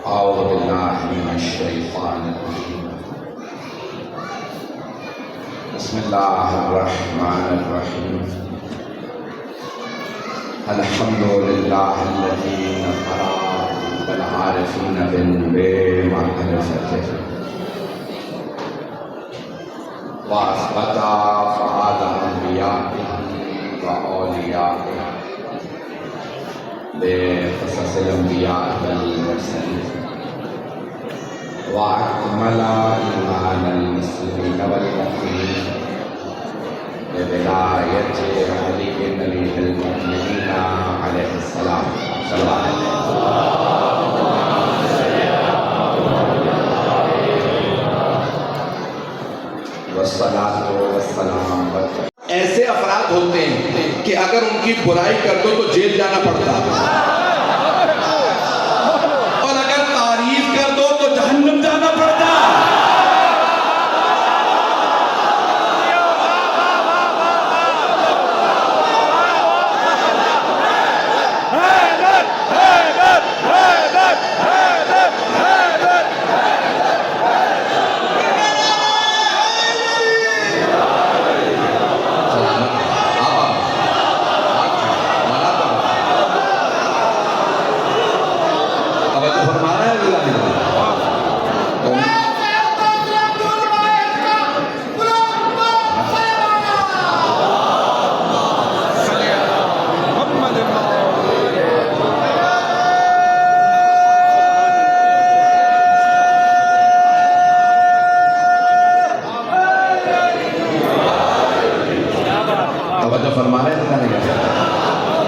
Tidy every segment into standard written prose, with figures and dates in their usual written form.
أعوذ بالله من الشيطان الرجيم. بسم الله الرحمن الرحيم. الحمد لله الذي نفر بالعارفين بمعرفته وأثبت فعال أنبيائه وأوليائه بقصص الأنبياء والمرسلين وأكمل إيمان المسلمين والمؤمنين بولاية علي نبي المؤمنين عليه السلام صلى الله عليه وسلم والصلاة والسلام. ایسے افراد ہوتے ہیں کہ اگر ان کی برائی کر دو تو جیل جانا پڑتا اور اگر تعریف کر دو تو جہنم جانا پڑتا.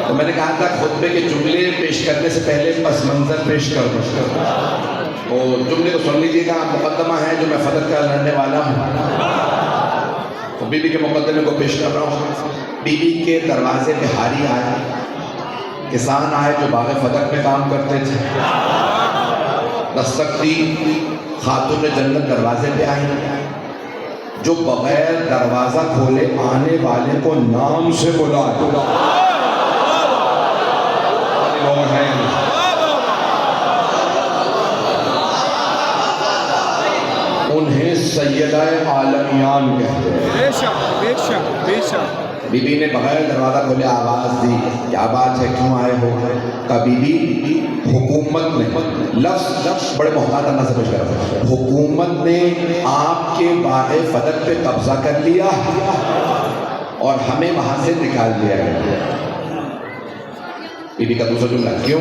تو میں نے کہا تھا خطبے کے جملے پیش کرنے سے پہلے پس منظر پیش کر دو. اور جملے کو سن لیجیے گا. مقدمہ ہے جو میں فدق کا لڑنے والا ہوں. تو بی بی کے مقدمے کو پیش کر رہا ہوں. بی بی کے دروازے پہ ہاری آئے, کسان آئے جو باغ فدق میں کام کرتے تھے. دستک دی, خاتون جنت دروازے پہ آئی جو بغیر دروازہ کھولے آنے والے کو نام سے بلا. انہیں سیدہ عالمیان کہتے ہیں. بے شک بے شک بے شک. بی بی نے بغیر دروازہ کھولے آواز دی, کیا بات ہے, کیوں آئے ہو؟ کہا بی بی حکومت نے, لفظ بڑے محتاط انداز سے پیش کر رہا ہے, حکومت نے آپ کے باغ فدق پہ قبضہ کر لیا اور ہمیں وہاں سے نکال دیا گیا. بی بی کا دوسرا جملہ, کیوں؟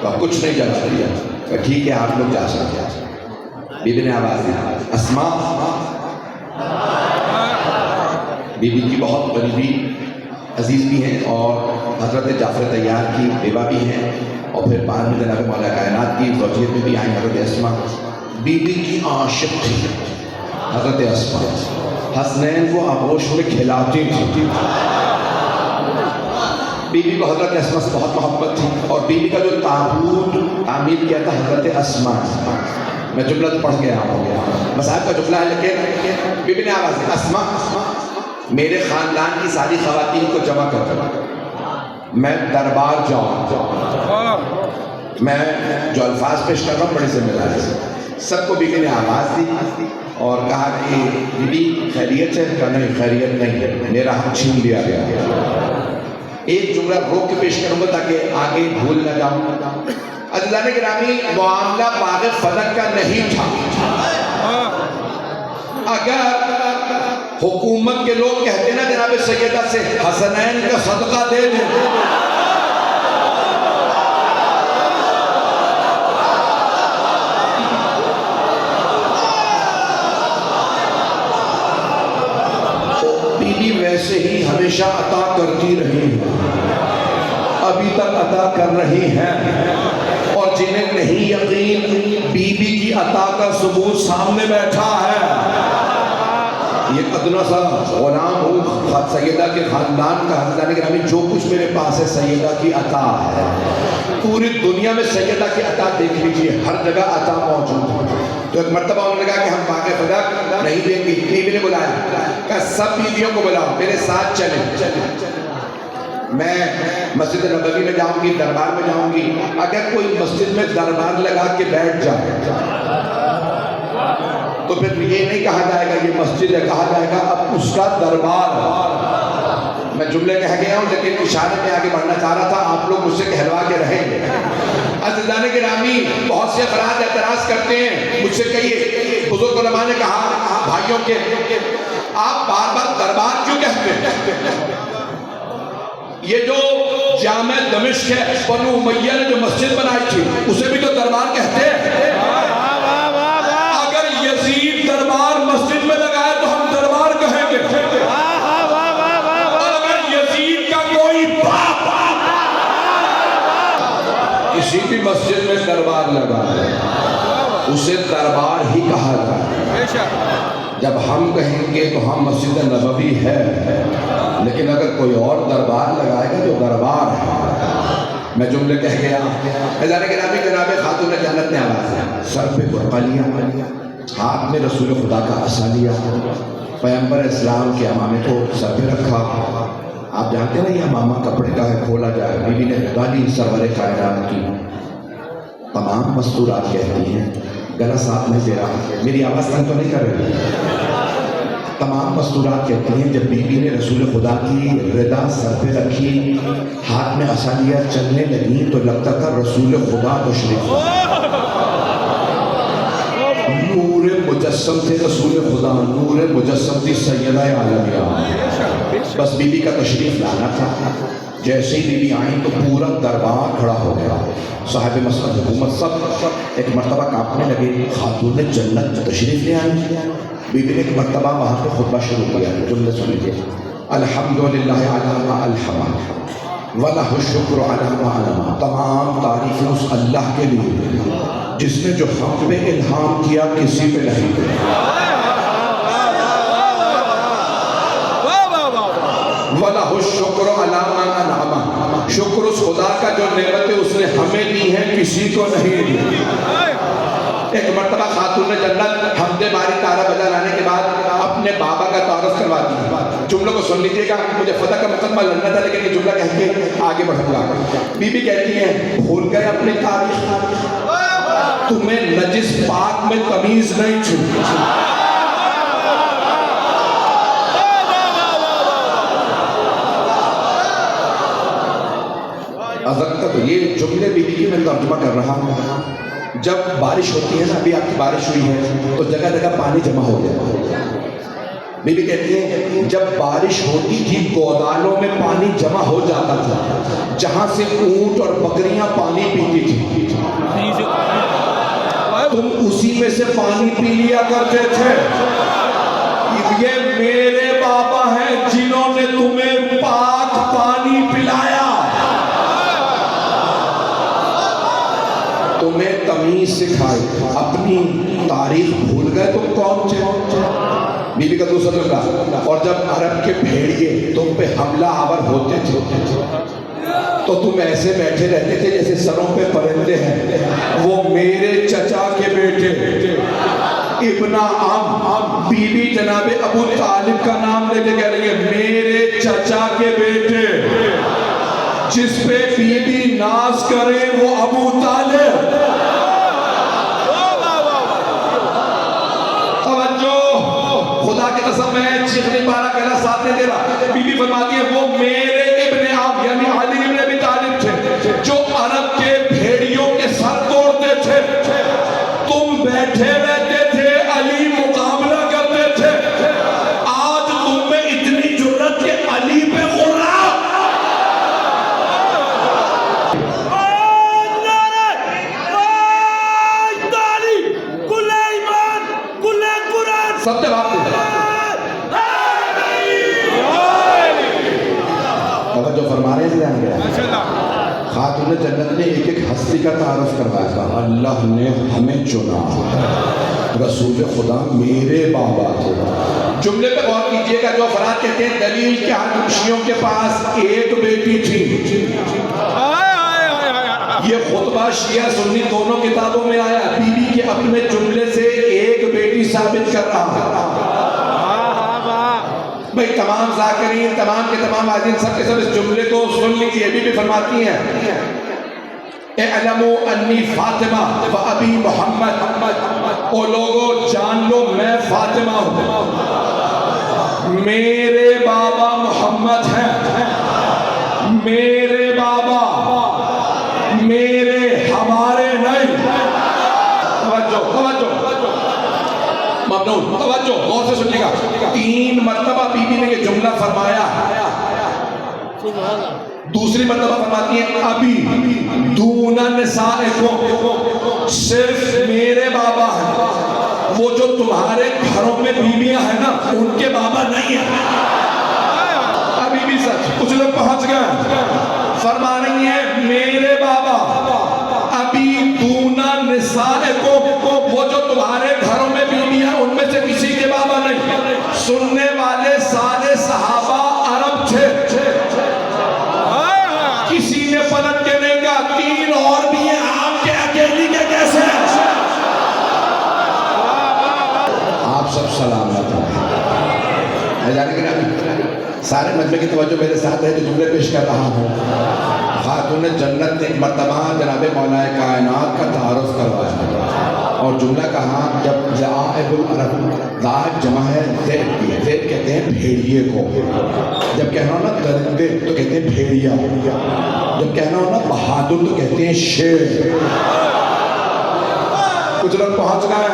کہا کچھ نہیں جا سکتا. کہا ٹھیک ہے آپ لوگ جا سکتے ہیں. بی بی نے آواز دی, اسماء. بی بی کی بہت قریبی عزیز بھی ہیں اور حضرت جعفر طیار کی بیوہ بھی ہیں, اور پھر بعد میں جناب مولا کائنات کی زوجیت میں بھی آئیں حضرت اسماء. بی بی کی عاشق تھی حضرت اسماء. حسنین کو آغوش میں کھلاتی تھی. بی بی کو حضرت اسماء سے بہت محبت تھی, اور بی بی کا جو تابوت تعمیر کیا تھا حضرت اسماء. میں جملہ تو پڑھ گیا ہوں, مصاحب کا جملہ ہے, لیکن بی بی نے آواز دی, اسماء میرے خاندان کی ساری خواتین کو جمع کر, میں دربار جاؤں. میں جو الفاظ پیش کر رہا ہوں بڑی ذمہ داری سے. سب کو بی بی نے آواز دی اور کہا کہ بی بی خیریت ہے؟ کہا نہیں خیریت نہیں ہے, میرا حق چھین لیا گیا. ایک جملہ روک کے پیش کروں گا تاکہ آگے بھول نہ جاؤں. عزیزان گرامی, معاملہ باغ فدق کا نہیں تھا. اگر حکومت کے لوگ کہتے نا جناب سیدہ سے حسنین کا صدقہ دے دیں, بی بی ویسے ہی ہمیشہ عطا کرتی رہی ہے, ابھی تک عطا کر رہی ہیں. اور جنہیں نہیں یقین, بی بی کی عطا کا ثبوت سامنے بیٹھا ہے. یہ ادنا سا غلام ہوں سیدہ کے خاندان کا. حضرت گرامی جو کچھ میرے پاس ہے سیدہ کی عطا ہے. پوری دنیا میں سیدہ کی عطا دیکھ لیجئے, ہر جگہ عطا موجود ہے. تو ایک مرتبہ انہوں نے کہا کہ ہم باغ فدق نہیں دیں گے. بیوی نے بلایا, کہا سب بیویوں کو بلاؤ, میرے ساتھ چلیں. میں مسجد نبوی میں جاؤں گی، دربار میں جاؤں گی، اگر کوئی مسجد میں دربار لگا کے بیٹھ جائے تو پھر یہ نہیں کہا جائے گا یہ مسجد ہے، کہا جائے گا اب اس کا دربار۔ میں جملے کہہ گیا ہوں لیکن اشارے میں آگے بڑھنا چاہ رہا تھا، آپ لوگ مجھ سے کہلوا کے رہیں گے۔ عزیزان گرامی، بہت سے افراد اعتراض کرتے ہیں، مجھ سے کہیے بزرگ علماء نے کہا بھائیوں کے آپ بار بار دربار کیوں کہتے ہیں؟ یہ جو جامع دمشق ہے، بنو امیہ نے جو مسجد بنائی تھی اسے بھی تو دربار کہتے ہیں۔ اگر یزید دربار مسجد میں لگائے تو ہم دربار کہیں گے، اور اگر یزید کا کوئی باپ کسی بھی مسجد میں دربار لگائے اسے دربار ہی کہا جائے۔ جب ہم کہیں گے تو ہم مسجد نبوی ہے، لیکن اگر کوئی اور دربار لگائے گا تو دربار ہے۔ میں جملے کہہ گیا، عزیزان گرامی، جناب خاتون جنت نے آواز ہے، سر پہ برقع لیا، ہاتھ میں رسول خدا کا عصا لیا، پیغمبر اسلام کے امامے کو سر پہ رکھا۔ آپ جانتے ہیں یہ امامہ کپڑے کا ہے، کھولا جائے، بی بی نے خدالی سرور کائنات کی تمام مستورات کہتی ہیں، گلا صاف نہیں دے رہا، میری آواز تنگ تو نہیں کر رہی، تمام مستورات کہتی ہیں جب بی بی نے رسول خدا کی ردا سر پہ رکھی، ہاتھ میں عصا لیا، چلنے لگی تو لگتا تھا رسول خدا تشریف نور مجسم تھے رسول خدا، نور مجسم تھی سیدہ عالمیہ۔ بس بی بی کا تشریف لانا تھا، جیسے ہی بی بی آئیں تو پورا دربار کھڑا ہو گیا، صاحب مسند حکومت سب ایک مرتبہ کانپنے لگے، خاتون جنت تشریف لے آئی۔ بی بی نے ایک مرتبہ وہاں پہ خطبہ شروع کیا، جملے سنیے، الحمدللہ علی ما الحم وَلَهُ الشُّكْرُ عَلَى مَا عَلَمَ، تمام تعریفیں اس اللہ کے لیے جس نے جو ہم پہ الہام کیا کسی پہ نہیں کیا۔ وَلَهُ الشُّكْرُ عَلَى مَا أَنْعَمَ، شکر اس خدا کا جو نعمتیں اس نے ہمیں دی ہیں کسی کو نہیں دی۔ ایک مرتبہ خاتون جنت حمد باری تارہ بجا لانے کے بعد اپنے بابا کا تعارف کرواتی ہے۔ جملوں کو سن لیجئے گا، مجھے فتح کا مقدمہ لڑنا تھا لیکن یہ جملہ کہہ کے آگے بڑھوں گا۔ بی بی کہتی ہیں بھول گئے اپنی تاریخ، تمہیں نجس پاک میں تمیز نہیں تھی۔ تک یہ جملے بی بی کی میں ترجمہ کر رہا ہوں۔ جب بارش ہوتی ہے نا، ابھی آپ کی بارش ہوئی ہے تو جگہ جگہ پانی جمع ہو گیا۔ بی بی کہتی ہے جب بارش ہوتی تھی گودالوں میں پانی جمع ہو جاتا تھا، جہاں سے اونٹ اور بکریاں پانی پیتی تھی، تم اسی میں سے پانی پی لیا کرتے تھے۔ یہ میرے بابا ہیں جنہوں نے تمہیں پاک پانی پلایا، تمہیں تمیز سکھائی، اپنی تاریخ بھول گئے تم کون تھے۔ بی بی کا دوسرا جملہ، اور جب عرب کے بھیڑیے تم پہ حملہ آور ہوتے تھے تو تم ایسے بیٹھے رہتے تھے جیسے سروں پہ پرندے ہیں۔ وہ میرے چچا کے بیٹے ابن عم، بی بی جناب ابو طالب کا نام لے کے کہہ رہی ہے میرے چچا کے بیٹے، جس پہ بی بی ناز کرے وہ ابو طالب۔ توجہ، خدا کی قسم میں چیخنے پارا کہنا ساتھ نہیں دے رہا۔ بی بی فرماتی ہے وہ میرے ابن عم یعنی علی ابن ابی طالب تھے جو عرب کے بھیڑیوں کے سر توڑتے تھے، تم بیٹھے رہتے تھے، علی مقابلہ کرتے تھے۔ آج تم میں اتنی جرت کہ علی پہ غرہ سب سے بات توجہ فرما رہے ہیں۔ خاتون جنت نے ایک ایک ہستی کا تعارف کروایا تھا۔ اللہ نے ہمیں چنا، رسول خدا میرے بابا تھے۔ جملے پہ غور کیجئے گا، جو افراد کہتے ہیں دلیل کیا ہے، شیعوں کے پاس ایک بیٹی تھی، یہ خطبہ شیعہ سنی دونوں کتابوں میں آیا۔ بی بی کے اپنے جملے سے ایک بیٹی ثابت کر رہا ہے۔ بھئی تمام ذاکرین، تمام کے تمام آدین سب کے سب اس جملے کو سن لیجیے. بی بی فرماتی ہیں اعلموا انی فاطمہ و ابی محمد، او لوگو جان لو میں فاطمہ ہوں، میرے بابا محمد ہیں، میرے بابا میرے ہمارے نہیں. توجہ ممنون، توجہ غور سے سنیے گا. 3 مرتبہ بی بی نے یہ جملہ فرمایا. دوسری مرتبہ فرماتی ہیں ابھی دون نسائکم، صرف میرے بابا ہیں، وہ جو تمہارے گھروں میں بیویاں ہیں نا ان کے بابا نہیں ہیں. ابھی بھی سچ کچھ لوگ پہنچ گئے. فرما رہی ہیں میرے بابا ابھی دون نسائکم، وہ جو تمہارے گھروں میں بیویاں ان میں سے کسی کے بابا نہیں. سننے والے سارے صحابہ عرب تھے. کسی نے پلٹ کے نہیں کہا 3 اور بھی ہیں آپ کے اکیلی کے کیسے ہیں. آپ سب سلامت ہیں. جانے کے سارے مجمع کی توجہ میرے ساتھ ہے جو جملے پیش کر رہا ہوں. خاتون جنت نے ایک مرتبہ جناب مولا کائنات کا تعارف کروایا اور جملہ کہا جب ذائب العرب، ذائب جمع ہے ذیب کی ہے، ذیب کہتے ہیں بھیڑیے کو. جب کہنا ہو نا درندے تو کہتے ہیں بھیڑیا، جب کہنا ہو نا بہادر تو کہتے ہیں شیر. کچھ لوگ پہنچ گئے.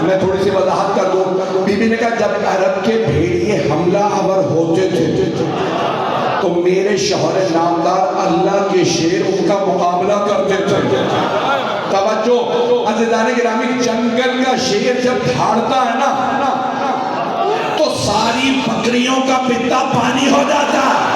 میں تھوڑی سی وضاحت کر دوں. بی بی نے کہا جب عرب کے بھیڑیے حملہ آور ہوتے تھے تو میرے شوہر نامدار اللہ کے شیر ان کا مقابلہ کرتے تھے. توجہ عزیزان گرامی، جنگل کا شیر جب دھاڑتا ہے نا تو ساری بکریوں کا پتا پانی ہو جاتا ہے.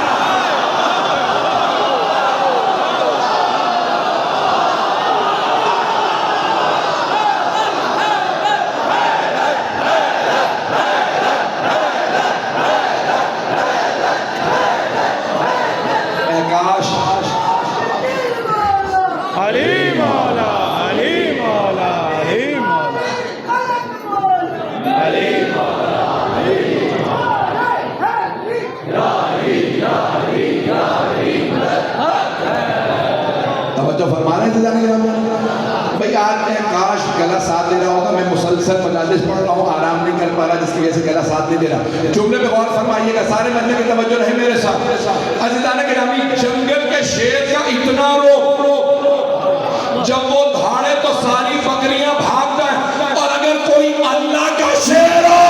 فرما رہے تھے بھئی آج میں کاش گلا ساتھ دے رہا ہوگا. میں مسلسل مجالس پڑھ رہا ہوں، آرام نہیں کر پا رہا جس کی وجہ سے گلا ساتھ نہیں دے رہا. جملے پہ غور فرمائیے گا. سارے مجمع کی توجہ رہے میرے ساتھ. عزیزان گرامی، جنگل کے شیر کا اتنا رو جب وہ دھاڑے تو ساری بکریاں بھاگ جائیں، اور اگر کوئی اللہ کا شیر ہو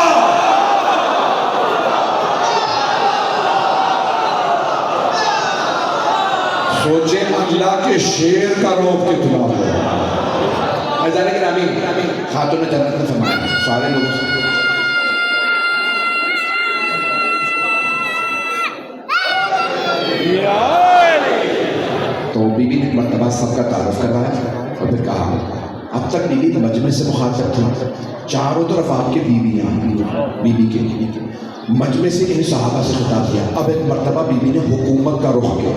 سوچیں اللہ کے شیر کا روپ کتنا ہے. عزیزان گرامی، خاتون جنت نے فرمایا سارے لوگ تو بی بی نے مرتبہ سب کا تعارف کروایا اور پھر کہا اب تک بی بی مجمع سے مخاطب تھی. چاروں طرف آپ کے بیویاں، بی بی کے مجمع سے انہیں صحابہ سے خطاب کیا. اب ایک مرتبہ بی بی نے حکومت کا رخ کیا.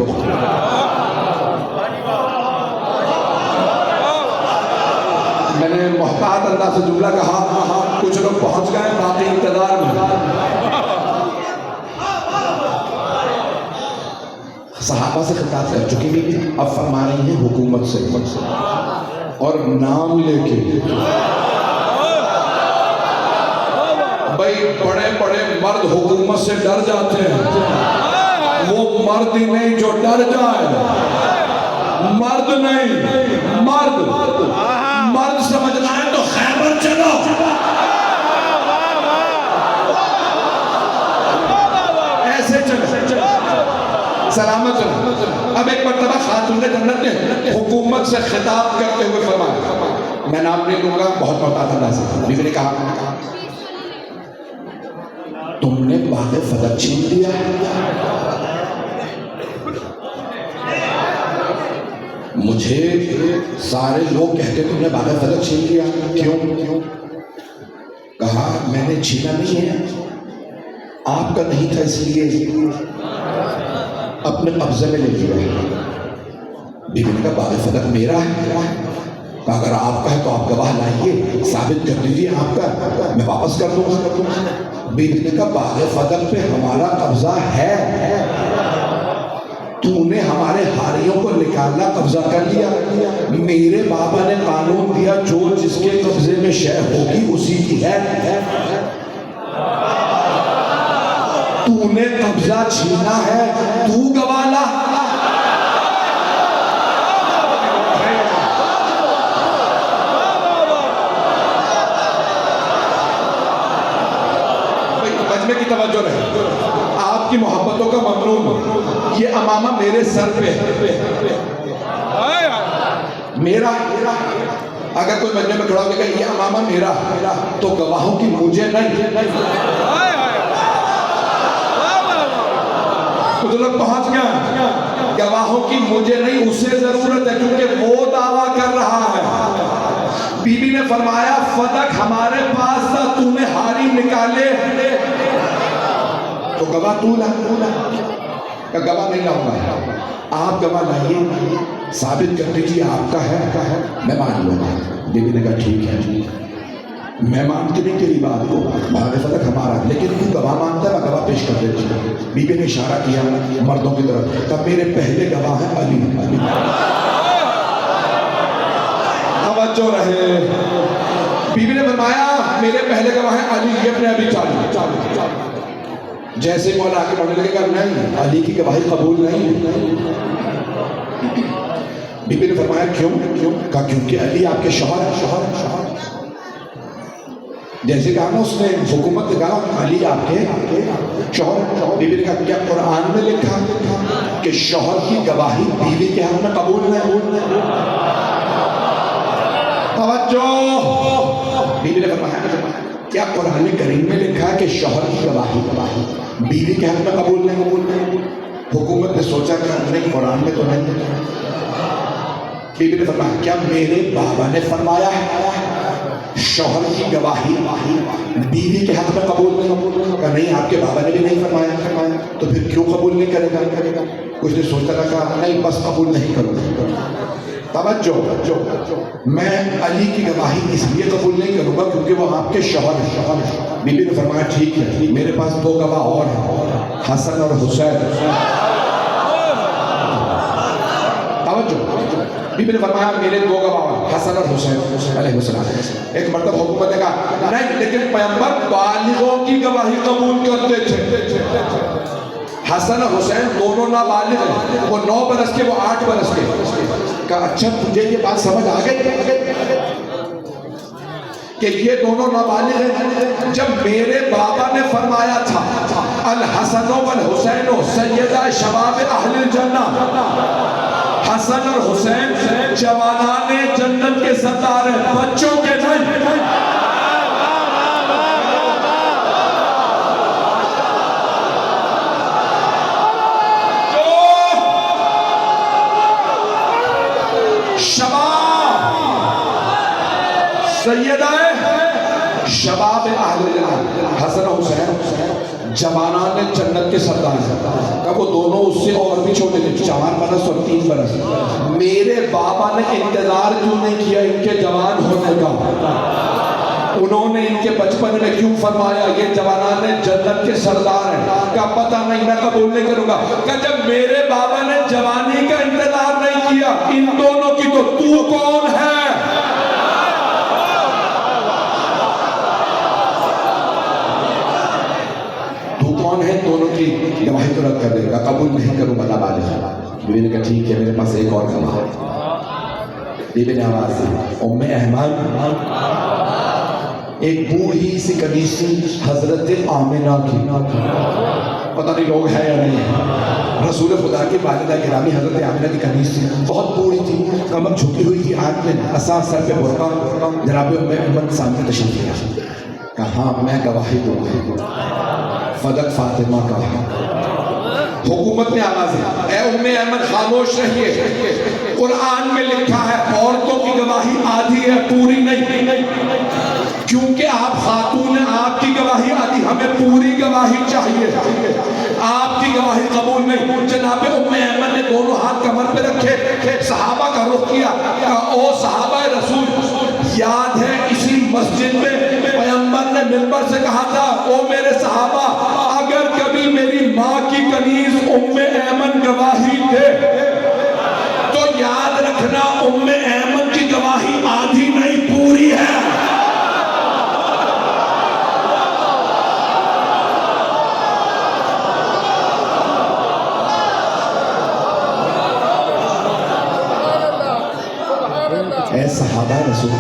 میں نے محتاط انداز سے جملہ کہا. کچھ لوگ پہنچ گئے، باقی انتظار میں. صحابہ سے خطاب کر چکی بھی، اب فرما رہی ہیں حکومت سے اور نام لے کے. بھئی بڑے بڑے مرد حکومت سے ڈر جاتے ہیں. وہ مرد ہی نہیں جو ڈر جائے. مرد نہیں، مرد سمجھنا ہے تو خیبر چلو. ایسے چلو سلامت چلو. اب ایک مرتبہ خاتون جنت نے حکومت سے خطاب کرتے ہوئے فرمایا، میں نام نہیں لوں گا، بہت محتاط انداز سے. بیوی نے کہا تم نے باغ فدق چھین لیا ہے. مجھے سارے لوگ کہتے تم نے باغ فدق چھین لیا. کیوں؟ کہا میں نے چھینا نہیں ہے، آپ کا نہیں تھا اس لیے اپنے قبضے میں لے لیا. بیوی نے کہا باغ فدق میرا ہے. اگر آپ کا ہے تو آپ گواہ لائیے، ثابت کر دیجیے آپ کا، میں واپس کر دوں گا۔ بیوی نے کہا باغ فدق پہ ہمارا قبضہ ہے، تو نے ہمارے ہاریوں کو نکالنا قبضہ کر لیا، میرے بابا نے قانون دیا جو جس کے قبضے میں شے ہوگی اسی کی ہے، تو نے قبضہ چھینا ہے، تو گواہ لا۔ مجمع کی توجہ رہے، آپ کی محبتوں کا ممنون، یہ امامہ میرے سر پہ ہے، میرا، اگر کوئی مجمع میں کھڑا ہو کہ یہ امامہ میرا تو گواہوں کی مجھے نہیں، قدرت پہنچ گیا، گواہوں کی مجھے نہیں، اسے ضرورت ہے کیونکہ وہ دعویٰ کر رہا ہے۔ بی بی نے فرمایا فدق ہمارے پاس تھا، تو نے ہاری نکالے تو گواہ تو لا، کہ گواہ نہیں لاؤں گا، آپ گواہ لائیے، ثابت کر دیجیے آپ کا ہے، میں مان لوں گا۔ بی بی نے کہا ٹھیک ہے، میں مانتی نہیں تیری بات کو، باغ فدق ہمارا، لیکن تو گواہ مانتا ہے، میں گواہ پیش کر دیتی ہوں۔ بی بی نے اشارہ کیا مردوں کی طرف، کہا میرے پہلے گواہ ہیں علی۔ توجہ رہے، بی بی نے فرمایا میرے پہلے گواہ ہیں علی، یہ اپنے ابھی چالو۔ جیسے مولا آگے بڑھنے لگے گا نہیں، علی کی گواہی قبول نہیں۔ بی بی نے فرمایا کیوں؟ کہا کیونکہ علی آپ کے شوہر ہیں۔ جیسے کہا نا اس نے حکومت نے کہا علی آپ کے شوہر، بی بی نے کہا کیا قرآن میں لکھا کہ شوہر کی گواہی بیوی کے حق میں قبول نہیں؟ توجہ، بی بی نے فرمایا کیا قرآن کریم میں لکھا کہ شوہر کی گواہی بیوی کے حق میں قبول نہیں؟ حکومت نے سوچا کہ نہیں قرآن میں تو نہیں۔ بی بی نے فرمایا کیا میرے بابا نے فرمایا ہے شوہر کی گواہی بیوی کے حق میں قبول نہیں؟ کہا نہیں، آپ کے بابا نے بھی نہیں فرمایا، تو پھر کیوں قبول نہیں کرے گا؟ کچھ نے سوچتا رہا، نہیں بس قبول نہیں کروں۔ توجہ، میں علی کی گواہی اس لیے قبول نہیں کروں گا کیونکہ وہ آپ کے شوہر ہیں۔ بی بی نے فرمایا ٹھیک ہے، میرے پاس دو گواہ اور ہیں، حسن اور حسین۔ توجہ، بی بی نے فرمایا میرے دو گواہ حسن اور حسین علیہ السلام۔ ایک مرتبہ حکومت نے کہا نہیں، لیکن پیغمبر بالغوں کی گواہی قبول کرتے تھے، حسن اور حسین دونوں نابالغ ہیں، وہ 9 برس کے، وہ 8 برس کے۔ کہا اچھا تجھے یہ بات سمجھ آ گئی کہ یہ دونوں نابالغ ہیں؟ جب میرے بابا نے فرمایا تھا الحسن والحسین سیدہ شباب اہل الجنہ، حسن اور حسین جوانان جنت کے سردار ہیں، بچوں کے نہیں۔ سیدہ شباب اہل جنت حسن و حسین جوانان جنت کے سردار ہیں، کہ وہ دونوں اس سے اور بھی چھوٹے تھے، 4 برس اور 3 برس۔ میرے بابا نے انتظار کیوں نہیں کیا ان کے جوان ہونے کا؟ انہوں نے ان کے بچپن میں کیوں فرمایا یہ جوانان جنت کے سردار ہیں؟ کہا پتہ نہیں، میں قبول نہیں کروں گا۔ کہ جب میرے بابا نے جوانی کا انتظار نہیں کیا ان دونوں کی، تو کون ہے؟ کون ہے؟ دونوں کی گواہی تو رد کر دے گا، قبول نہیں کروں گا نابالغ۔ بیوی نے کہا ٹھیک ہے، میرے پاس ایک اور گواہ ہے۔ بیوی نے آواز دی ام احمد، ایک بوڑھی سی کنیسی حضرت آمنہ کی، پتہ نہیں لوگ ہے یا نہیں ہے، رسول خدا کی والدہ گرامی حضرت آمنہ کی کنیسی، بہت بوڑھی تھی، کمر جھکی ہوئی تھی، ہاتھ میں عصا، سر پہ برقع۔ جناب ام احمد سامنے تشریف لے کہا ہاں میں گواہی دوں گا، فدق فاطمہ کا۔ حکومت نے آواز دی اے ام احمد خاموش رہیے، قرآن میں لکھا ہے عورتوں کی گواہی آدھی ہے، پوری نہیں، کیونکہ آپ خاتون ہیں، آپ کی گواہی آدھی، ہمیں پوری گواہی چاہیے، آپ کی گواہی قبول نہیں۔ جناب ام احمد نے دونوں ہاتھ کمر پہ رکھے، صحابہ کا رخ کیا، کہا او صحابہ رسول یاد ہے اسی مسجد میں پیغمبر نے منبر سے کہا تھا او میرے صحابہ اگر کبھی میری ماں کی کنیز ام ایمن گواہی دے تو یاد رکھنا ام ایمن کی گواہی آدھی نہیں پوری ہے. اے صحابہ رسول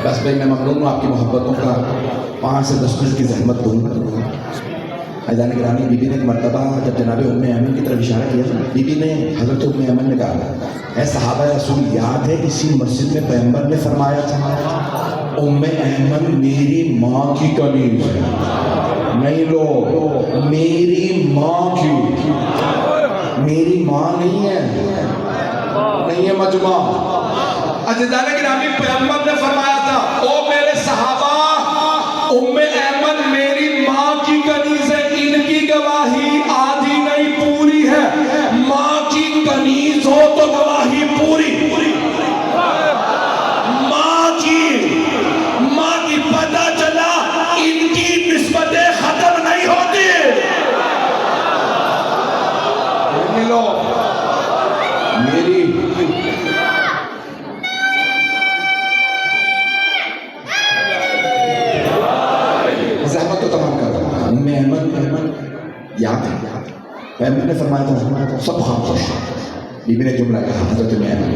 بس بھائی میں ممنون ہوں آپ کی محبتوں کا 5 سے 10 منٹ کی زحمت دوں. عزیزان گرامی بی بی نے ایک مرتبہ جب جناب ام ایمن کی طرف اشارہ کیا بی بی نے حضرت ام ایمن نے کہا اے صحابہ رسول یاد ہے اسی مسجد میں پیغمبر نے فرمایا تھا ام ایمن میری ماں کی کنیز ہے. نہیں لو میری ماں کی, میری ماں نہیں ہے مجمع. عزیزان گرامی پیغمبر نے فرمایا تھا او میرے صحابہ ام ایمن میری ماں کی کنیز ہے, ان کی گواہی آدھی نہیں پوری ہے. ماں کی کنیز ہو تو گواہی پوری, ماں کی پتہ چلا ان کی نسبتیں ختم نہیں ہوتی. لو میری زحمت تو تمام کر رہا ہوں. ام ایمن یاد ہے پیغمبر نے فرمایا تھا سب خاموش. بی بی نے جملہ کہا حضرت ام ایمن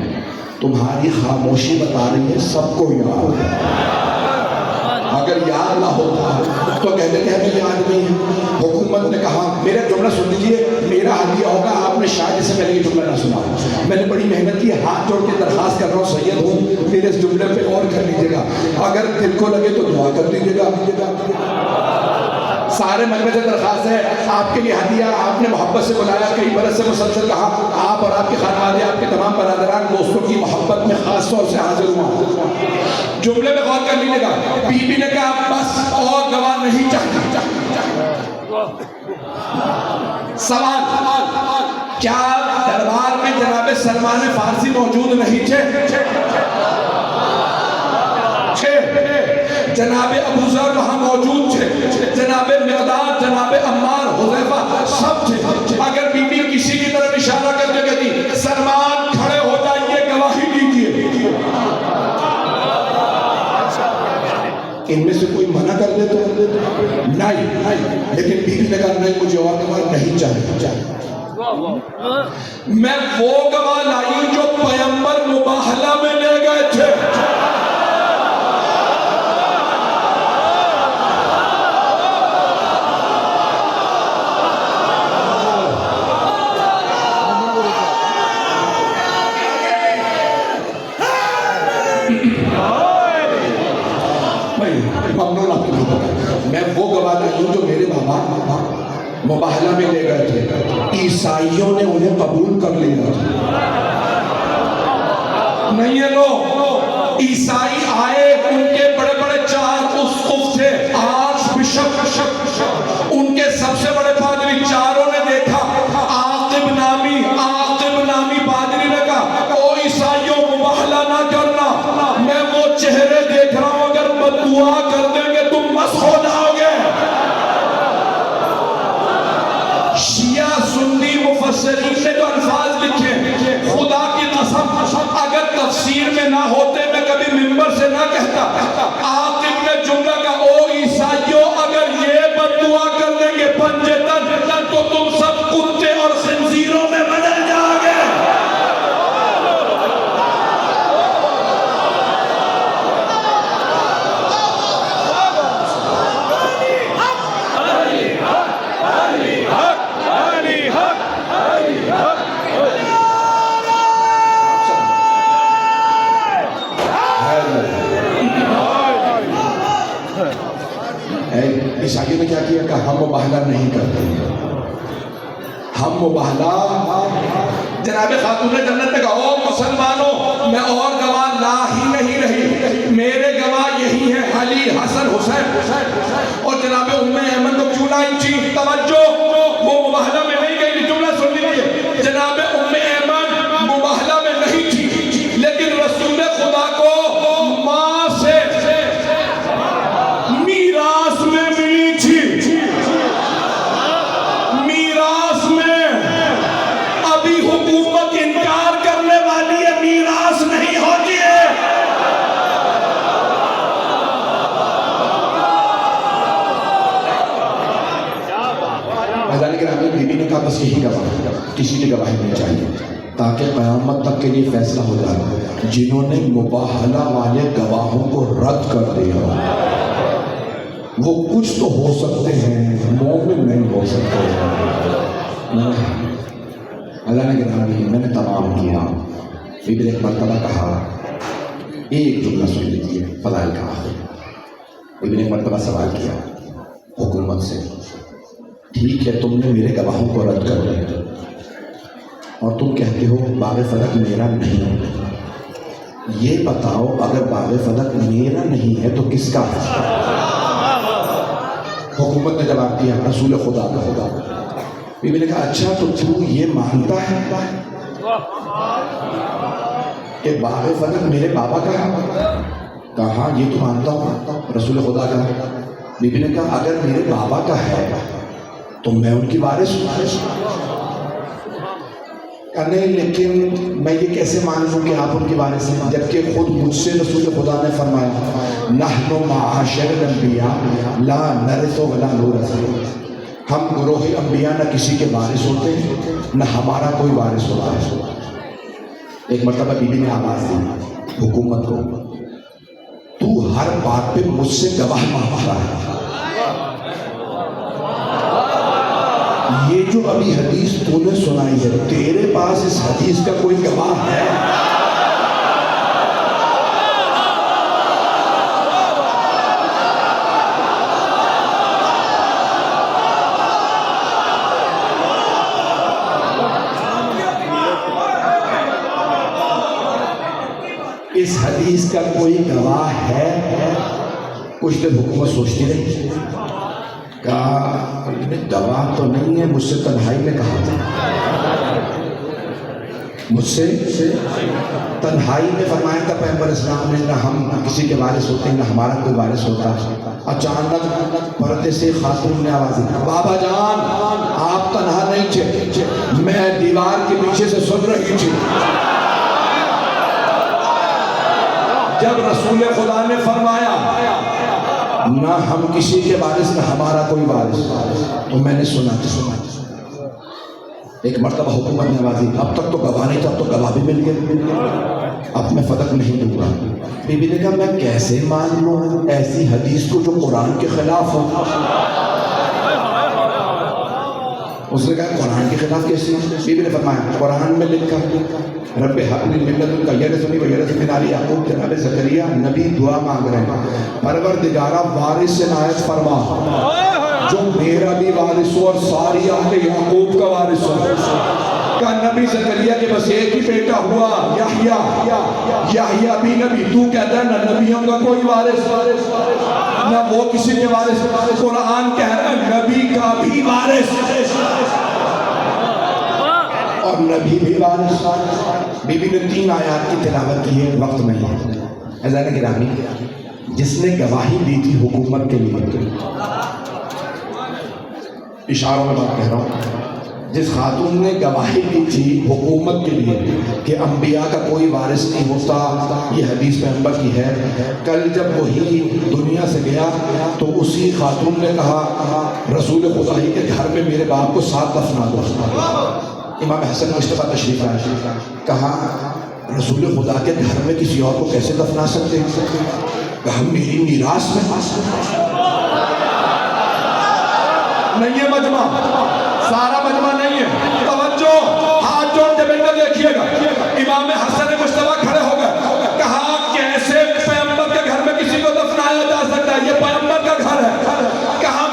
تمہاری خاموشی بتا رہی ہے سب کو یاد ہے. اگر یاد نہ ہوتا تو کہتے کہ ہمیں یاد نہیں ہے. حکومت نے کہا میرا جملہ سن لیجیے, میرا ہدیہ ہوگا. آپ نے شاید سے پہلے یہ جملہ نہ سنا. میں نے بڑی محنت کی, ہاتھ جوڑ کے درخواست کر رہا ہوں سید ہوں میرے اس جملے پہ غور کر لیجیے گا. اگر دل کو لگے تو دعا کر دیجیے گا. سارے مجمع سے درخواست ہے آپ کے لیے ہدیہ. آپ نے محبت سے بلایا, کئی برس سے مسلسل کہا. آپ اور آپ کے خانوادے آپ کے تمام برادران دوستوں کی محبت میں خاص طور سے حاضر ہوا. جملے میں غور کر لیجیے گا. بی بی نے کہا بس اور گواہ نہیں چاہتا. سوال کیا دربار میں جناب سلمان فارسی موجود نہیں تھے؟ جناب ابو ذر وہاں موجود تھے, جناب مقداد, جناب عمار, حذیفہ سب تھے. اگر بی بی کسی کی طرف اشارہ کر کے کہتی سلمان کھڑے ہو جائیے گواہی دیجیے, ان میں سے کوئی منع کر دے تو نہیں. لیکن بی بی نے کہا نہیں مجھے اور گواہ نہیں چاہیے. میں وہ گواہ لائی جو پیغمبر مباہلہ میں لے گئے تھے. میں وہ گواہ لائی ہوں جو میرے بابا مباہلہ میں لے گئے تھے. عیسائیوں نے انہیں قبول کر لیا تھا. نہیں ہے لو عیسائی آئے, ان کے بڑے بڑے 4 اسقف تھے, آرچ بشپ, ان کے سب سے بڑے پادری. چاروں نے دیکھا عاقب نامی پادری نے کہا او عیسائیوں مباہلہ نہ کرنا, میں وہ چہرے دیکھ رہا ہوں اگر بددعا کر دیں گے تم مسخ ہو جاؤ گے. شیعہ سنی مفسرین نے جو الفاظ لکھے خدا کی قسم اگر تفسیر میں نہ ہوتے میں کبھی منبر سے نہ کہتا عیسائیوں نے کیا کیا؟ کہا ہم مباہلہ نہیں کرتے، ہم مباہلہ۔ جناب خاتون جنت نے کہا او مسلمانوں، میں اور گواہ لا ہی نہیں رہی، میرے گواہ یہی ہیں علی، حسن، حسین۔ اور جناب ام ایمن کو کیوں لائی تھی؟ توجہ، وہ مباہلہ میں نہیں گئی، جملہ سن لیجیے، جناب ام ایمن مباہلہ میں نہیں تھی، لیکن رسول خدا کو ماں سے میراث میں ملی تھی، میراث میں۔ ابھی حکومت انکار کرنے والی ہے، میراث نہیں ہوتی ہے۔ میدان گرامی بی بی نے کہا بس یہی گواہ، کسی کی گواہی نہیں چاہیے، تاکہ قیامت تک کے لیے فیصلہ ہو جائے جنہوں نے مباہلہ والے گواہوں کو رد کر دیا وہ کچھ تو ہو سکتے ہیں، مومن نہیں ہو سکتے۔ اللہ نے گرامی میں نے تمام کیا۔ بی بی نے ایک مرتبہ کہا، ایک جملہ سن لیجیے فضائل کا آخر۔ بی بی نے ایک مرتبہ سوال کیا حکومت سے، ٹھیک ہے تم نے میرے گواہوں کو رد کر دیا اور تم کہتے ہو باغ فلک میرا نہیں ہے، یہ بتاؤ اگر باغ فلک میرا نہیں ہے تو کس کا ہے؟ حکومت نے جواب دیا رسول خدا کا۔ بی بی نے کہا اچھا تو یہ مانتا ہے کہ باغ فلک میرے بابا کا ہے؟ کہا یہ تو مانتا ہوں رسول خدا کا۔ بی بی نے کہا اگر میرے بابا کا ہے تو میں ان کی وارث ہوں؟ نہیں لیکن میں یہ کیسے مان لوں کہ آپ ان کی وارث ہیں جبکہ خود مجھ سے رسول خدا نے فرمایا نحن معاشر الانبیاء لا نرث ولا نورث، ہم گروہ انبیاء نہ کسی کے وارث ہوتے ہیں نہ ہمارا کوئی وارث ہوتا ہے۔ ایک مرتبہ بی بی نے آواز دی حکومت کو، تو ہر بات پہ مجھ سے گواہ مانگتا ہے، یہ جو ابھی حدیث تو نے سنائی ہے تیرے پاس اس حدیث کا کوئی گواہ ہے؟ اس حدیث کا کوئی گواہ ہے؟ کچھ دیر حکومت سوچتی رہی، کہا گواہ تو نہیں ہے، مجھ سے تنہائی میں کہا تھا، مجھ سے تنہائی میں فرمایا تھا پیغمبر اسلام نے نہ ہم کسی کے وارث ہوتے ہیں نہ ہمارا کوئی وارث ہوتا۔ اچانک پردے سے خاتون نے آواز دی بابا جان آپ تنہا نہیں تھے، میں دیوار کے پیچھے سے سن رہی تھی جب رسول خدا نے فرمایا نہ ہم کسی کے وارث نہ ہمارا کوئی وارث، تو میں نے سنا۔ ایک مرتبہ حکومت نے آواز دی اب تک تو گواہ نہیں تھا، اب تو گواہ بھی مل گئے، اب میں فدق نہیں دوں گا۔ بی بی نے کہا میں کیسے مان لوں ایسی حدیث کو جو قرآن کے خلاف ہو؟ اس نے کہا قرآن کے خلاف کیسے؟ بی بی نے فرمایا قرآن میں لکھا رب حب لی من لدنک یرثنی و یرث من آل یعقوب، جناب زکریا نبی دعا مانگ رہے ہیں پروردگارہ وارث سے عنایت فرما جو میرا بھی وارث ہو اور ساری آل یعقوب کا وارث ہو۔ کہ نبی زکریا کے بس ایک ہی بیٹا ہوا یحییٰ بھی نبی، تو کہتا ہے نہ نبیوں کا کوئی وارث نہ وہ کسی کے وارث، قرآن کہہ رہا ہے نبی کا بھی وارث اور نبی بھی وارث۔ بی بی نے 3 آیات کی تلاوت کی ہے، وقت نہیں ہے۔ عزیزان گرامی جس نے گواہی دی تھی حکومت کے لیے، اشاروں میں بات کہہ رہا ہوں، جس خاتون نے گواہی دی تھی حکومت کے لیے کہ انبیاء کا کوئی وارث نہیں ہوتا، یہ حدیث پیغمبر کی ہے، کل جب وہی دنیا سے گیا تو اسی خاتون نے کہا رسول خدا ہی کے گھر میں میرے باپ کو ساتھ دفنا دو۔ امام حسن مصطفیٰ تشریف لائے، کہا رسول خدا کے گھر میں کسی اور کو کیسے دفنا سکتے ہیں؟ کہا میری میراث میں نہیں ہے مجمع، سارا مجمع نہیں ہے، توجہ ہاتھ جوڑ کے بیٹا دیکھیے گا۔ امام حسن مصطفیٰ کھڑے ہو گئے، کہا کیسے پیغمبر کے گھر میں کسی کو دفنایا جا سکتا ہے؟ یہ پیغمبر کا گھر ہے۔ کہا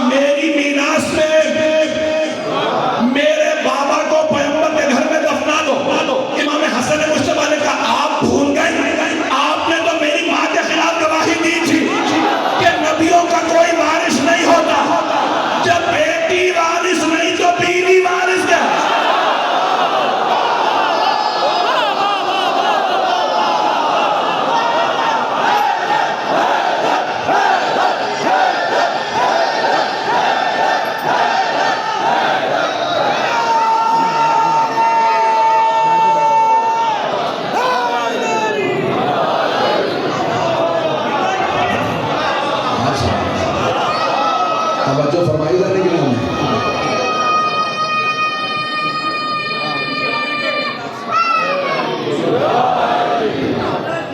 توجہ فرمائی ذرا نگران میں.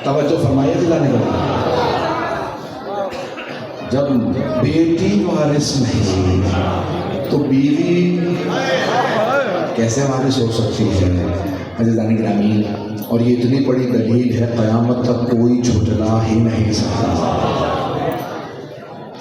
توجہ فرمائیے ذرا نگران. جب بیٹی وارث نہیں تو بیوی کیسے وارث ہو سکتی ہے؟ عزیزان گرامی، اور یہ اتنی بڑی دلیل ہے قیامت تک کوئی جھٹلا ہی نہیں سکتا.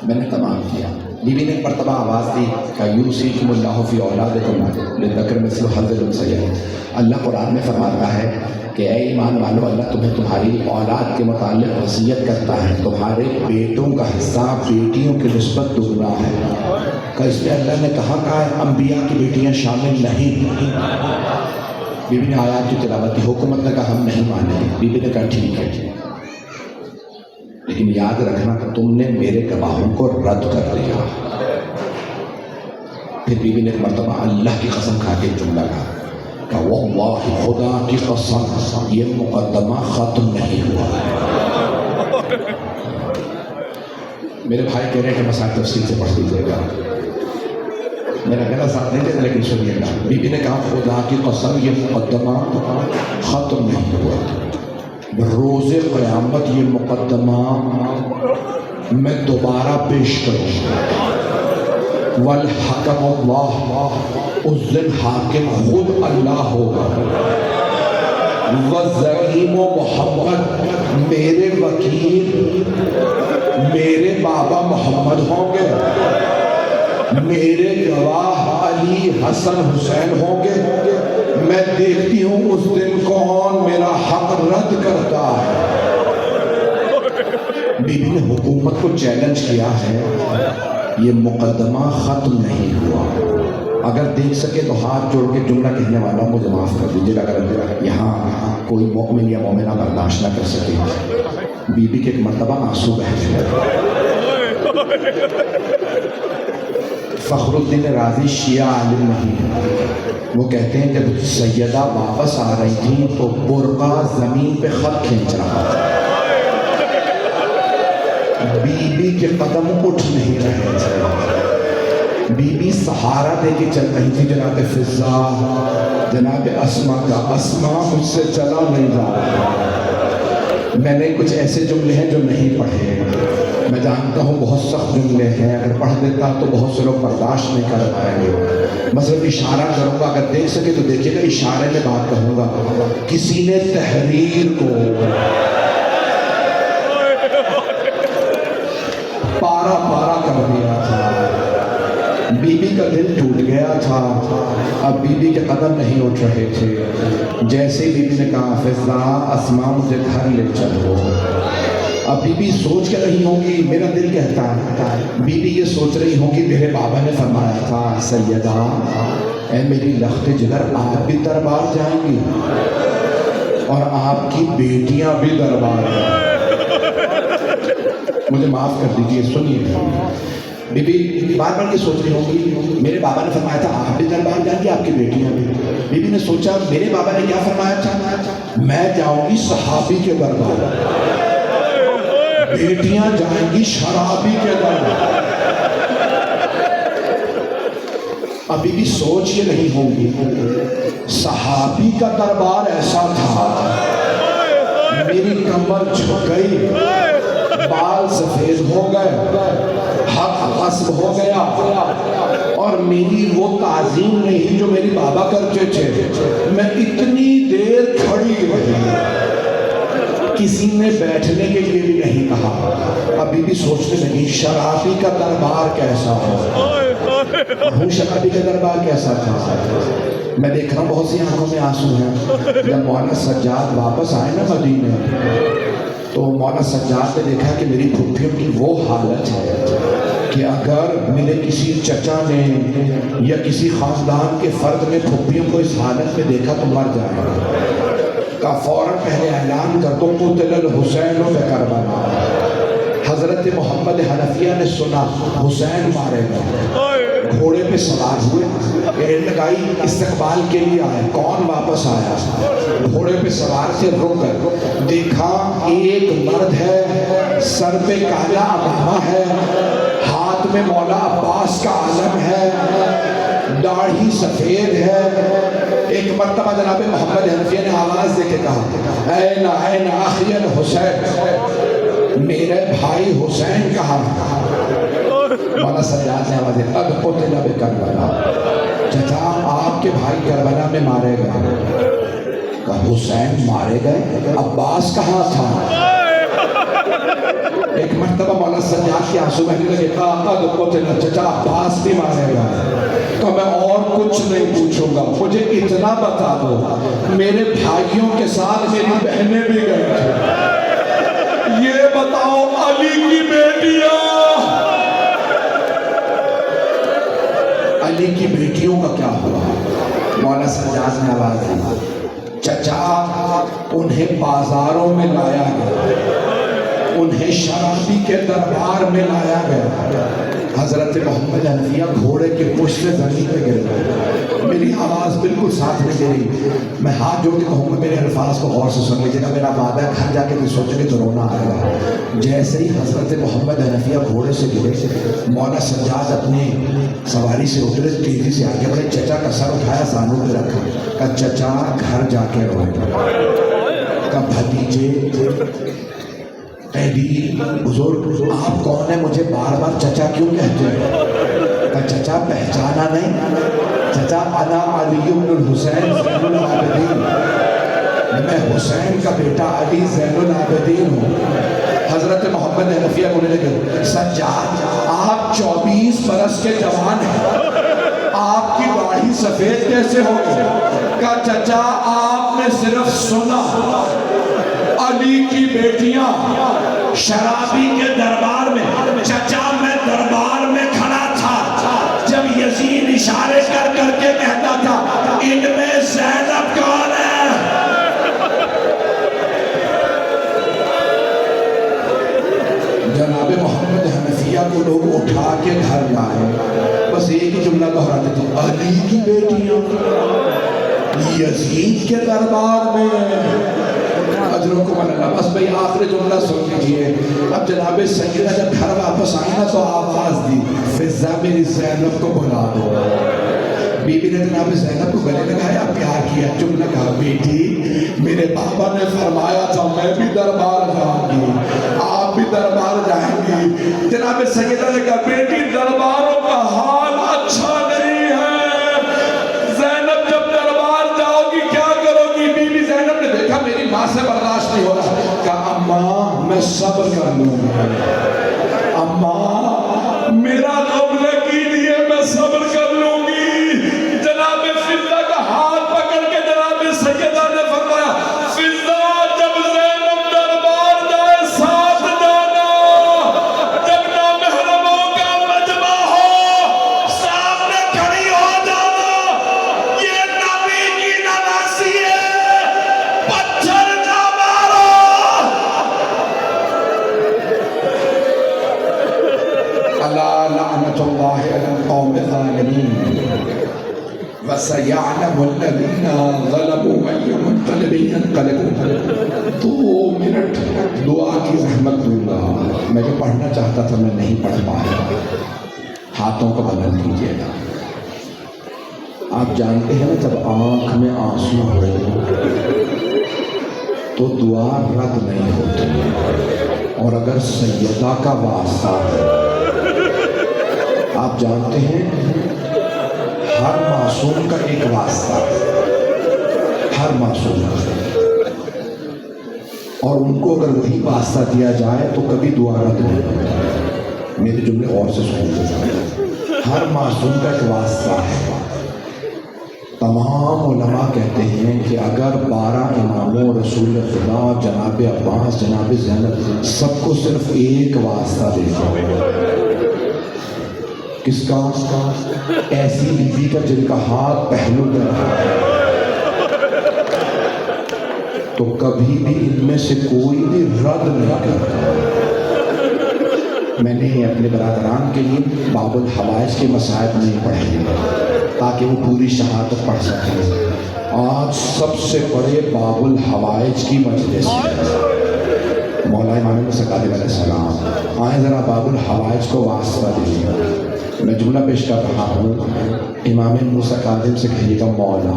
میں نے تمام کیا. بیوی نے ایک مرتبہ آواز دی کہ یوصیکم اللہ فی اولادکم للذکر مثل حظ الانثیین. اللہ قرآن میں فرماتا ہے کہ اے ایمان والو، اللہ تمہیں تمہاری اولاد کے متعلق وصیت کرتا ہے، تمہارے بیٹوں کا حصہ بیٹیوں کی نسبت دگنا ہے. کہ اس میں اللہ نے کہا ہے انبیاء کی بیٹیاں شامل نہیں. بیوی نے آیات کی تلاوت کی. حکومت نے کہا ہم نہیں مانیں گے. بیوی نے کہا ٹھیک ہے، لیکن یاد رکھنا کہ تم نے میرے گواہوں کو رد کر دیا. پھر بیوی نے ایک مرتبہ اللہ کی قسم کھا کے جملہ کہا کہ واللہ، خدا کی قسم یہ مقدمہ ختم نہیں ہوا. میرے بھائی کہہ رہے ہیں کہ مسائل تفصیل سے پڑھ دیجیے گا. میرا گلا ساتھ نہیں دیتا لیکن سنیے گا. بیوی نے کہا خدا کی قسم یہ مقدمہ ختم نہیں ہوا. روز قیامت یہ مقدمہ میں دوبارہ پیش کروں گا. والحکم اللہ، اس دن حاکم خود اللہ ہوگا. والزعیم محمد، میرے وکیل میرے بابا محمد ہوں گے. میرے گواہ علی حسن حسین ہوں گے. میں دیکھتی ہوں اس دن کون میرا حق رد کرتا ہے. بیوی نے حکومت کو چیلنج کیا ہے، یہ مقدمہ ختم نہیں ہوا. اگر دیکھ سکے تو ہاتھ جوڑ کے جملہ کہنے والا مجھے معاف کر دیجیے. اگر یہاں کوئی مومن یا مومنہ برداشت نہ کر سکے. بیوی کے ایک مرتبہ آنسو بہہ گئے. فخر الدین رازی شیعہ عالم نہیں ہے. وہ کہتے ہیں جب سیدہ واپس آ رہی تھی تو برقع زمین پہ خط کھینچ رہا تھا. بی بی کے قدم اٹھ نہیں رہے تھے. بی بی سہارا دے کے چل رہی تھی جناب فضا، جناب اسما کا. اسما مجھ سے چلا نہیں جا رہا. میں نے کچھ ایسے جملے ہیں جو نہیں پڑھے. میں جانتا ہوں بہت سخت جملے ہیں، اگر پڑھ دیتا تو بہت سے لوگ برداشت نہیں کر پائیں گے. مثلا اشارہ کروں گا، اگر دیکھ سکے تو دیکھیے گا. اشارے میں بات کہوں گا. کسی نے تحریر کو پارا پارا کر دیا تھا. بی بی کا دل ٹوٹ گیا تھا. اب بی بی کے قدم نہیں اٹھ رہے تھے. جیسے بی بی نے کہا فضا اسما مجھے گھر لے چلو. اب بی بی سوچ کے رہی ہوں گی، میرا دل کہتا ہے بی بی یہ سوچ رہی ہوں گی میرے بابا نے فرمایا تھا سیدہ اے میری لخت جگر آپ بھی دربار جائیں گی اور آپ کی بیٹیاں بھی دربار جائیں. مجھے معاف کر دیجیے. سنیے، بی بی بار بار یہ سوچ رہی ہوگی میرے بابا نے فرمایا تھا آپ بھی دربار جائیں گی، آپ کی بیٹیاں بھی. بی بی نے سوچا میرے بابا نے کیا فرمایا تھا؟ میں جاؤں گی صحابی کے دربار، بیٹیاں جائیں گی شرابی کے دربار. ابھی بھی سوچ یہ نہیں ہوگی صحابی کا دربار ایسا تھا میری کمر جھک گئی، بال سفید ہو گئے، حق غصب ہو گیا اور میری وہ تعظیم نہیں جو میری بابا کرتے تھے. میں اتنی دیر کھڑی رہی، کسی نے بیٹھنے کے لیے بھی نہیں کہا. ابھی بھی سوچنے لگی شرابی کا دربار کیسا ہو. شرابی کا دربار کیسا تھا. میں دیکھ رہا ہوں بہت سی آنکھوں میں آنسو ہیں. جب مولانا سجاد واپس آئے نا مدینے تو مولانا سجاد نے دیکھا کہ میری پھپھیوں کی وہ حالت ہے کہ اگر میرے کسی چچا نے یا کسی خاندان کے فرد نے پھپھیوں کو اس حالت میں دیکھا تو مر جائے گا. فوراً پہلے اعلان کر دو قتل الحسین بکربلا. حضرت محمد حنفیہ نے سنا حسین مارے گئے، گھوڑے پہ سوار ہوئے، ایڑ لگائی استقبال کے لیے آئے. کون واپس آیا؟ گھوڑے پہ سوار سے رک گئے. دیکھا ایک مرد ہے، سر پہ کالا عمامہ ہے، ہاتھ میں مولا عباس کا عالم ہے، داڑھی سفید ہے۔ ایک مرتبہ جناب محمد حنفیہ نے آواز دے کے کہا این این اخی الحسین، میرے بھائی حسین کہاں؟ مولا سجاد نے آواز دی قد قتل بکربلا، چچا آپ کے بھائی کربلا میں مارے گئے۔ کہا حسین مارے گئے، عباس کہاں تھا؟ ایک مرتبہ مولا سجاد کی آنسو بہنے لگے، کہا قد قتل، چچا عباس بھی مارے گا۔ تو میں اور کچھ نہیں پوچھوں گا، مجھے اتنا بتا دو میرے بھائیوں کے ساتھ میری بہنیں بھی گئی تھیں، یہ بتاؤ علی کی بیٹیاں، علی کی بیٹیوں کا کیا ہوا؟ مولا سجاد نے آواز دی چچا انہیں بازاروں میں لایا گیا، انہیں شرابی کے دربار میں لایا گیا۔ حضرت محمد حنفیہ گھوڑے کے پشت سے زمین پہ گر گئے، میری آواز بالکل ساتھ میں گری۔ میں ہاتھ جوڑ کے کہوں گا میرے الفاظ کو غور سے سن لیجیے گا، میرا وعدہ ہے گھر جا کے سوچیں گے تو رونا آئے گا۔ جیسے ہی حضرت محمد حنفیہ گھوڑے سے گرے، مولا سجاد اپنے سواری سے اترے، تیزی سے آگے بڑھے، چچا کا سر اٹھایا، زانوں پہ رکھا، کہا چچا گھر جا کے روئے۔ کہا بھتیجے قیدی بزرگ آپ کون ہیں، مجھے بار بار چچا کیوں کہتے ہیں؟ کہا چچا پہچانا نہیں؟ چچا انا علی بن الحسین زین العابدین، میں حسین کا بیٹا علی زین العابدین ہوں۔ حضرت محمد حنفیہ بولنے لگے سجاد آپ 24 برس کے جوان ہیں، آپ کی داڑھی سفید کیسے ہوگی؟ کہا چچا آپ نے صرف سنا علی کی بیٹیاں شرابی کے دربار میں، چچا میں دربار میں کھڑا تھا جب یزید اشارے کر کر کے کہتا تھا ان میں زینب کون ہے؟ جناب محمد حنفیہ کو لوگ اٹھا کے گھر لائے، بس ایک ہی جملہ دہراتے تھے علی کی بیٹیاں یزید کے دربار میں۔ اجرکم اللہ۔ بس بھئی آخری جملہ سن لیجئے۔ اب جناب سیدہ جب گھر واپس آئی نا تو آواز دی فضہ میری زینب کو بلا دو۔ بی بی نے جناب زینب کو گلے لگایا، پیار کیا، چپ لگا بیٹی میرے بابا نے فرمایا تھا میں بھی دربار جاؤں گی، آپ بھی دربار جائیں گی۔ جناب سیدہ نے کہا بیٹی درباروں کا حال اچھا نہیں ہے، زینب جب دربار جاؤ گی کیا کرو گی؟ بی بی زینب نے دیکھا میری ماں سے برداشت نہیں ہو رہا، کہا اماں میں صبر کر لوں گا، اماں میرا غم نہ کیجیے میں صبر کر لوں گی۔ جناب فضہ کا ہاتھ پکڑ کے جناب سیدہ نے فرمایا فضہ جب زینب دربار جائے ساتھ جانا، جب نامحرموں کا مجمع ہو سامنے کھڑی ہو جانا، یہ نبی کی نواسی ہے، پتھر نہ مارو۔ الا لعنت اللہ علی القوم الظالمین وسیعلم الذین ظلموا ای منقلب ینقلبون۔ 2 منٹ دعا کی رحمت دوں گا، میں جو پڑھنا چاہتا تھا میں نہیں پڑھ پایا، ہاتھوں کو بدل دیجیے گا۔ آپ جانتے ہیں نا جب آنکھ میں آنسو ہو تو دعا رد نہیں ہوتی، اور اگر سیدہ کا واسطہ ہے آپ جانتے ہیں ہر معصوم کا ایک واسطہ ہے، ہر معصوم کا، اور ان کو اگر وہی واسطہ دیا جائے تو کبھی دعا رد نہیں ہوتی۔ میرے جملے اور سے سنتے، ہر معصوم کا ایک واسطہ ہے۔ تمام علماء کہتے ہیں کہ اگر 12 اماموں رسول خدا جناب عباس جناب زینب سب کو صرف ایک واسطہ دے کس کا؟ ایسی بیوی کا جن کا ہاتھ پہلو میں تو کبھی بھی ان میں سے کوئی بھی رد نہیں کرتا۔ میں نے اپنے برادران کے لیے باب الحوائج کے مصائب نہیں پڑھے تاکہ وہ پوری شہادت پڑھ سکیں۔ آج سب سے بڑے باب الحوائج کی مجلس ہے، مولا امام موسیٰ کاظم علیہ السلام آئیں ذرا باب الحوائج کو واسطہ دیجیے. میں جملہ پیش کر رہا ہوں. امام موسیٰ کاظم سے کہیے گا مولا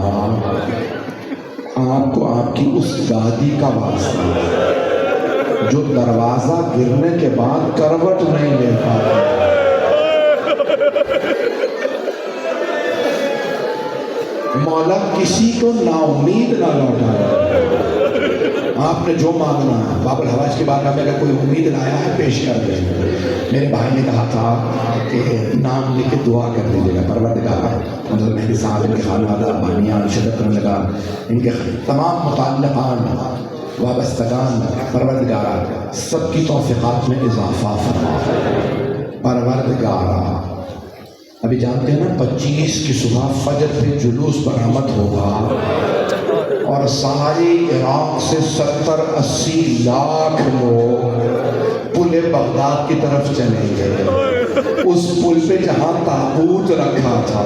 آپ کو آپ کی اس دادی کا واسطہ جو دروازہ گرنے کے بعد کروٹ نہیں لے پاتا. مولا کسی کو نا امید نہ لوٹائے. آپ نے جو مانگنا ہے باب الحوائج کے بارے میں اگر کوئی امید لایا ہے پیش کر دیں. میرے بھائی نے کہا تھا کہ نام لکھ کے دعا کر دیجیے گا. پروردگار حضرت مہدی صاحب ان کے خانوادہ بانیان شدت کرنے لگا ان کے تمام متعلقان وابستگان پروردگارہ سب کی توفیقات میں اضافہ فرما. پروردگارہ ابھی جانتے ہیں نا 25 کی صبح فجر پہ جلوس برآمد ہوگا اور ساری عراق سے 70-80 لاکھ لوگ پل بغداد کی طرف چلیں گے. اس پل پہ جہاں تابوت رکھا تھا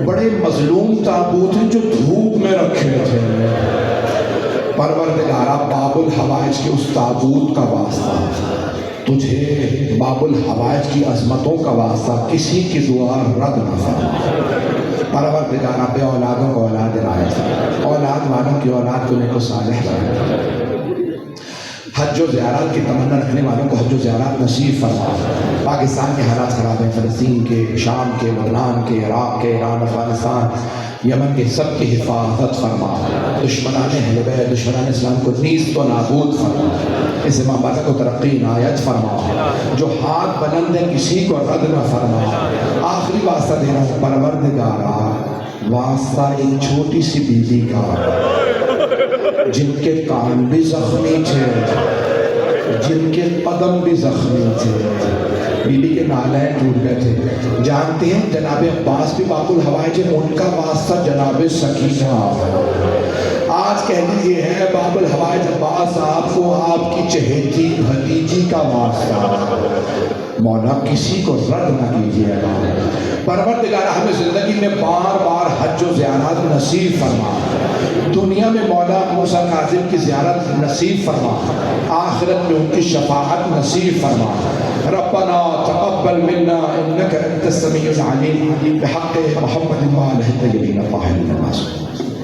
بڑے مظلوم تابوت ہیں جو دھوپ میں رکھے تھے. پروردگارہ باب الحوائج کے اس تابوت کا واسطہ تجھے باب الحوائج کی عظمتوں کا واسطہ کسی کی دعا رد نہ فرما. پروردگارہ بے اولادوں کو اولاد عنایت فرما. اولاد والوں کی اولاد کو نیک و صالح بنا. حج و زیارات کی تمنا رکھنے والوں کو حج و زیارات نصیب فرما. پاکستان کے حالات خراب ہیں. فلسطین کے، شام کے، لبنان کے، عراق کے، ایران، افغانستان، یمن کے سب کی حفاظت فرما. دشمنان اہل بیت، دشمنان اسلام کو نیست و نابود فرما. اس امام باقی کو ترقی عنایت فرما. جو ہاتھ بلند ہے کسی کو رد نہ فرما. آخری واسطہ دے رہا ہوں پروردگارہ واسطہ ایک چھوٹی سی بیوی کا جن کے کان بھی زخمی تھے، جن کے قدم بھی زخمی تھے، بی بی کے نالین ٹوٹ گئے تھے. جانتے ہیں جناب عباس بھی باب الحوائج ہے، ان کا واسطہ جناب سکینہ. آج کہہ دیجیے ہے باب الحوائج عباس آپ کو آپ کی چہیتی بھتیجی کا واسطہ. مولا کسی کو رد نہ کیجیے گا. پروردگار ہمیں زندگی میں بار بار حج و زیارات نصیب فرما. دنیا میں مولا موسیٰ کاظم کی زیارت نصیب فرما. آخرت میں ان کی شفاعت نصیب فرما. ربنا تقبل منا انك انت السميع العليم بحق محمد وآله الطيبين الطاهرين المعصومين.